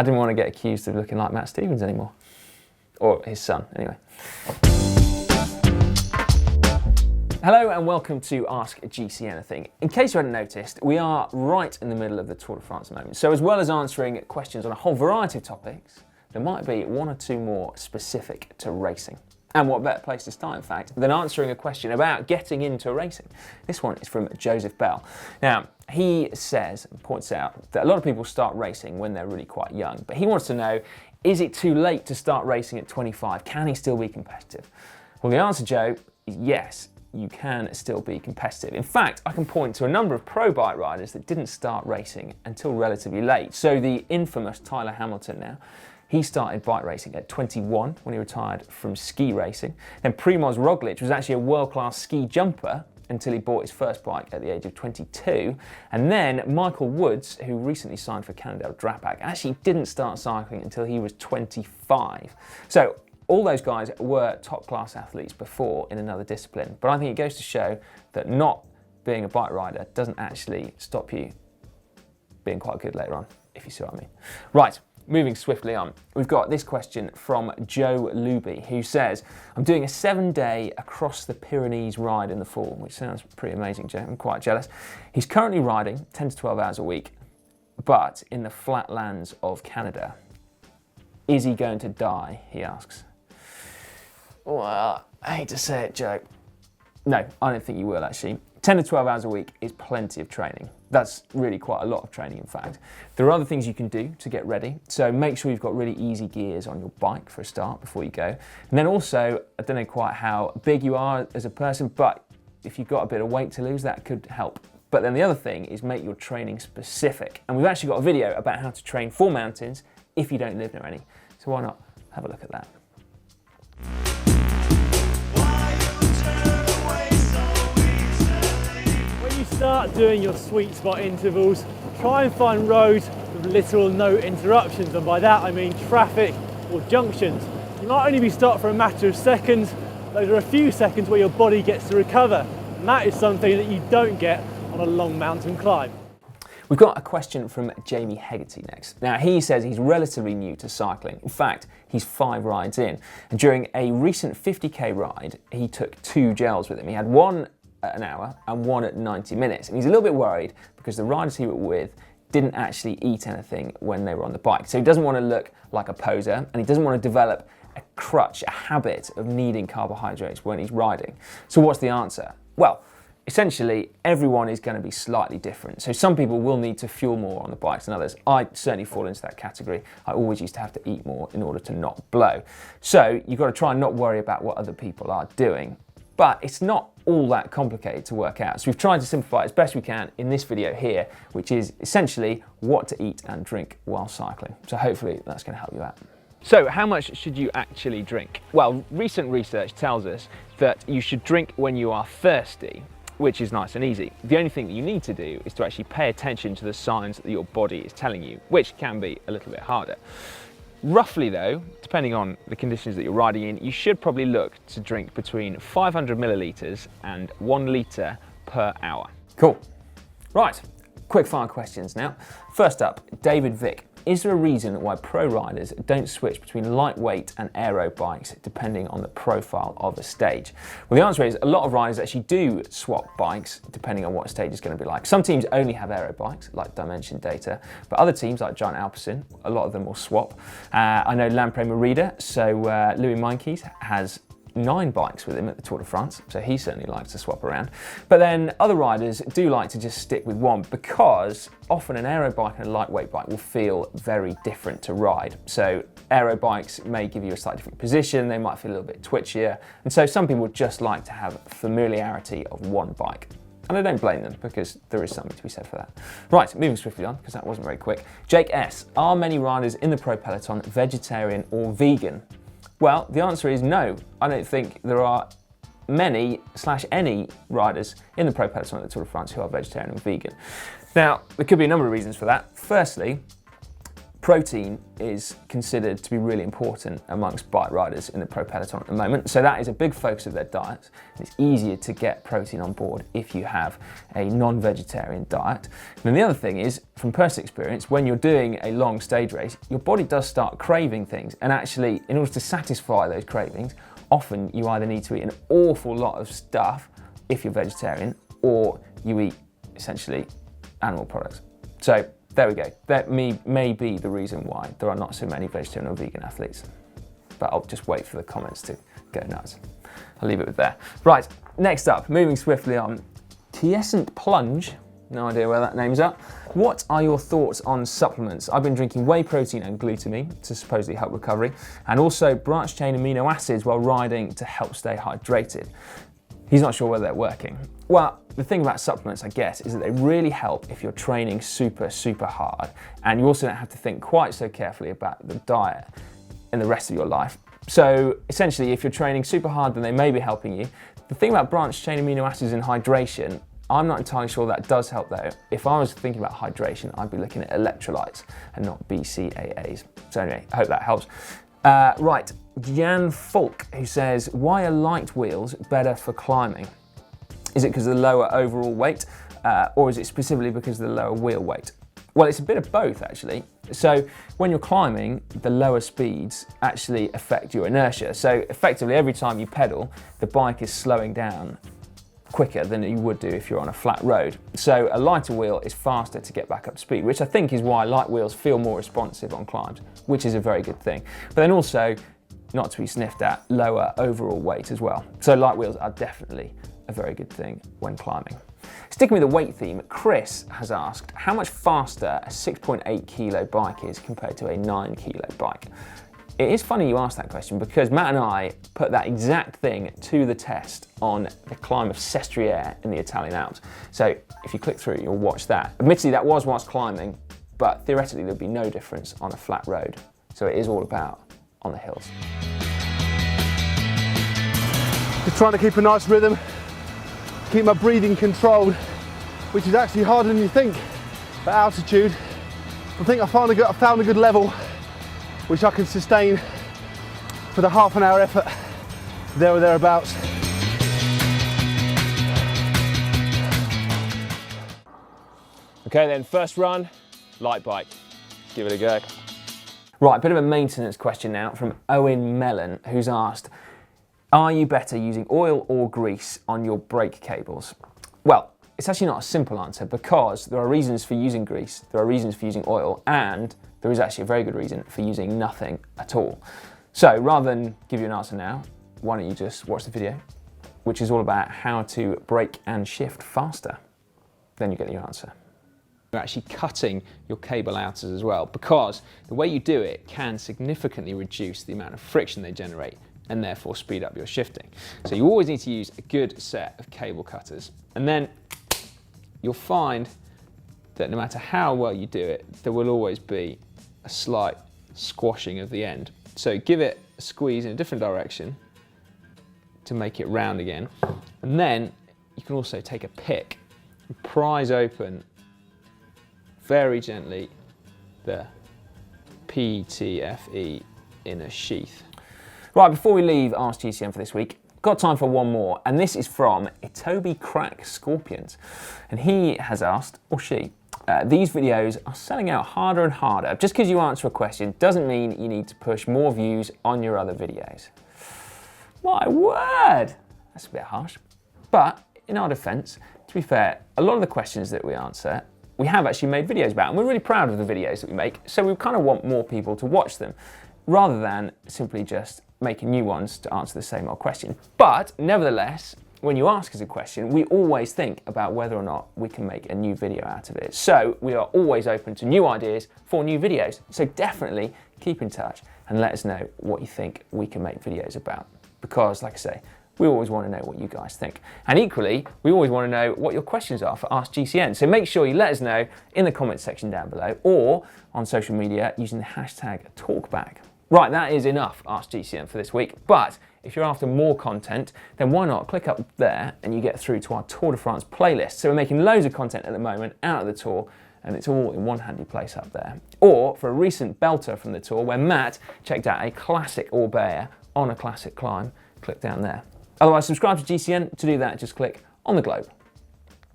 I didn't want to get accused of looking like Matt Stevens anymore. Or his son, anyway. Hello and welcome to Ask GCN-ything. In case you hadn't noticed, we are right in the middle of the Tour de France at the moment. So as well as answering questions on a whole variety of topics, there might be one or two more specific to racing. And what better place to start, in fact, than answering a question about getting into racing. This one is from Joseph Bell. Now, he says, and points out, that a lot of people start racing when they're really quite young, but he wants to know, is it too late to start racing at 25? Can he still be competitive? Well, the answer, Joe, is yes, you can still be competitive. In fact, I can point to a number of pro bike riders that didn't start racing until relatively late. So the infamous Tyler Hamilton now, he started bike racing at 21 when he retired from ski racing. Then Primoz Roglic was actually a world-class ski jumper until he bought his first bike at the age of 22. And then Michael Woods, who recently signed for Cannondale-Drapac, actually didn't start cycling until he was 25. So all those guys were top-class athletes before in another discipline. But I think it goes to show that not being a bike rider doesn't actually stop you being quite good later on, if you see what I mean. Right. Moving swiftly on, we've got this question from Joe Luby, who says, I'm doing a 7-day across the Pyrenees ride in the fall, which sounds pretty amazing, Joe. I'm quite jealous. He's currently riding 10 to 12 hours a week, but in the flatlands of Canada. Is he going to die, he asks. Well, I hate to say it, Joe. No, I don't think you will, actually. 10 to 12 hours a week is plenty of training. That's really quite a lot of training, in fact. There are other things you can do to get ready. So make sure you've got really easy gears on your bike for a start before you go. And then also, I don't know quite how big you are as a person, but if you've got a bit of weight to lose, that could help. But then the other thing is make your training specific. And we've actually got a video about how to train for mountains if you don't live near any. So why not have a look at that? Start doing your sweet spot intervals, try and find roads with little or no interruptions, and by that I mean traffic or junctions. You might only be stopped for a matter of seconds. Those are a few seconds where your body gets to recover, and that is something that you don't get on a long mountain climb. We've got a question from Jamie Hegarty next. Now, he says he's relatively new to cycling. In fact, he's 5 rides in, and during a recent 50k ride, he took 2 gels with him. He had one at an hour and one at 90 minutes. And he's a little bit worried because the riders he was with didn't actually eat anything when they were on the bike. So he doesn't want to look like a poser, and he doesn't want to develop a crutch, a habit of needing carbohydrates when he's riding. So what's the answer? Well, essentially, everyone is going to be slightly different. So some people will need to fuel more on the bikes than others. I certainly fall into that category. I always used to have to eat more in order to not blow. So you've got to try and not worry about what other people are doing. But it's not all that complicated to work out. So we've tried to simplify it as best we can in this video here, which is essentially what to eat and drink while cycling. So hopefully that's going to help you out. So how much should you actually drink? Well, recent research tells us that you should drink when you are thirsty, which is nice and easy. The only thing that you need to do is to actually pay attention to the signs that your body is telling you, which can be a little bit harder. Roughly though, depending on the conditions that you're riding in, you should probably look to drink between 500 millilitres and 1 litre per hour. Cool. Right, quickfire questions now. First up, David Vick. Is there a reason why pro riders don't switch between lightweight and aero bikes depending on the profile of a stage? Well, the answer is a lot of riders actually do swap bikes depending on what a stage is going to be like. Some teams only have aero bikes, like Dimension Data, but other teams like Giant Alpecin, a lot of them will swap. I know Lampre Merida, so Louis Meintjes has 9 bikes with him at the Tour de France, so he certainly likes to swap around. But then other riders do like to just stick with one because often an aero bike and a lightweight bike will feel very different to ride. So aero bikes may give you a slightly different position, they might feel a little bit twitchier, and so some people just like to have familiarity of one bike. And I don't blame them because there is something to be said for that. Right, moving swiftly on because that wasn't very quick. Jake S. Are many riders in the pro peloton vegetarian or vegan? Well, the answer is no. I don't think there are many/any riders in the pro peloton at the Tour de France who are vegetarian and vegan. Now, there could be a number of reasons for that. Firstly, Protein is considered to be really important amongst bike riders in the pro peloton at the moment, so that is a big focus of their diets. It's easier to get protein on board if you have a non-vegetarian diet. And then the other thing is, from personal experience, when you're doing a long stage race, your body does start craving things, and actually, in order to satisfy those cravings, often you either need to eat an awful lot of stuff if you're vegetarian, or you eat essentially animal products. So there we go. That may be the reason why there are not so many vegetarian or vegan athletes. But I'll just wait for the comments to go nuts. I'll leave it with there. Right, next up, moving swiftly on. Quiescent Plunge, no idea where that name's at. What are your thoughts on supplements? I've been drinking whey protein and glutamine to supposedly help recovery, and also branched chain amino acids while riding to help stay hydrated. He's not sure whether they're working. Well, the thing about supplements, I guess, is that they really help if you're training super, super hard, and you also don't have to think quite so carefully about the diet in the rest of your life. So essentially, if you're training super hard, then they may be helping you. The thing about branched chain amino acids and hydration, I'm not entirely sure that does help though. If I was thinking about hydration, I'd be looking at electrolytes and not BCAAs. So anyway, I hope that helps. Right, Jan Falk, who says, why are light wheels better for climbing? Is it because of the lower overall weight, or is it specifically because of the lower wheel weight? Well, it's a bit of both actually. So when you're climbing, the lower speeds actually affect your inertia. So effectively every time you pedal, the bike is slowing down quicker than you would do if you're on a flat road. So a lighter wheel is faster to get back up to speed, which I think is why light wheels feel more responsive on climbs, which is a very good thing. But then also, not to be sniffed at, lower overall weight as well. So light wheels are definitely a very good thing when climbing. Sticking with the weight theme, Chris has asked how much faster a 6.8 kilo bike is compared to a 9 kilo bike. It is funny you asked that question because Matt and I put that exact thing to the test on the climb of Sestriere in the Italian Alps. So if you click through, you'll watch that. Admittedly, that was whilst climbing, but theoretically there'd be no difference on a flat road. So it is all about on the hills. Just trying to keep a nice rhythm, keep my breathing controlled, which is actually harder than you think at altitude. I think I found a good level which I can sustain for the half an hour effort, there or thereabouts. Okay then, first run, light bike. Give it a go. Right, a bit of a maintenance question now from Owen Mellon, who's asked, are you better using oil or grease on your brake cables? Well, it's actually not a simple answer because there are reasons for using grease, there are reasons for using oil, and there is actually a very good reason for using nothing at all. So rather than give you an answer now, why don't you just watch the video, which is all about how to brake and shift faster. Then you get your answer. You're actually cutting your cable outers as well, because the way you do it can significantly reduce the amount of friction they generate and therefore speed up your shifting. So you always need to use a good set of cable cutters. And then you'll find that no matter how well you do it, there will always be a slight squashing of the end. So give it a squeeze in a different direction to make it round again. And then you can also take a pick and prise open very gently the PTFE inner sheath. Right, before we leave Ask GCN for this week, got time for one more, and this is from Itobi Crack Scorpions. And he has asked, or she, these videos are selling out harder and harder. Just because you answer a question doesn't mean you need to push more views on your other videos. My word! That's a bit harsh. But in our defense, to be fair, a lot of the questions that we answer, we have actually made videos about, and we're really proud of the videos that we make, so we kind of want more people to watch them, rather than simply just making new ones to answer the same old question. But nevertheless, when you ask us a question, we always think about whether or not we can make a new video out of it. So we are always open to new ideas for new videos. So definitely keep in touch and let us know what you think we can make videos about. Because like I say, we always want to know what you guys think. And equally, we always want to know what your questions are for Ask GCN. So make sure you let us know in the comments section down below or on social media using the hashtag #TalkBack. Right, that is enough Ask GCN for this week, but if you're after more content, then why not click up there and you get through to our Tour de France playlist. So we're making loads of content at the moment out of the tour, and it's all in one handy place up there. Or for a recent belter from the tour where Matt checked out a classic Alpe on a classic climb, click down there. Otherwise, subscribe to GCN. To do that, just click on the globe.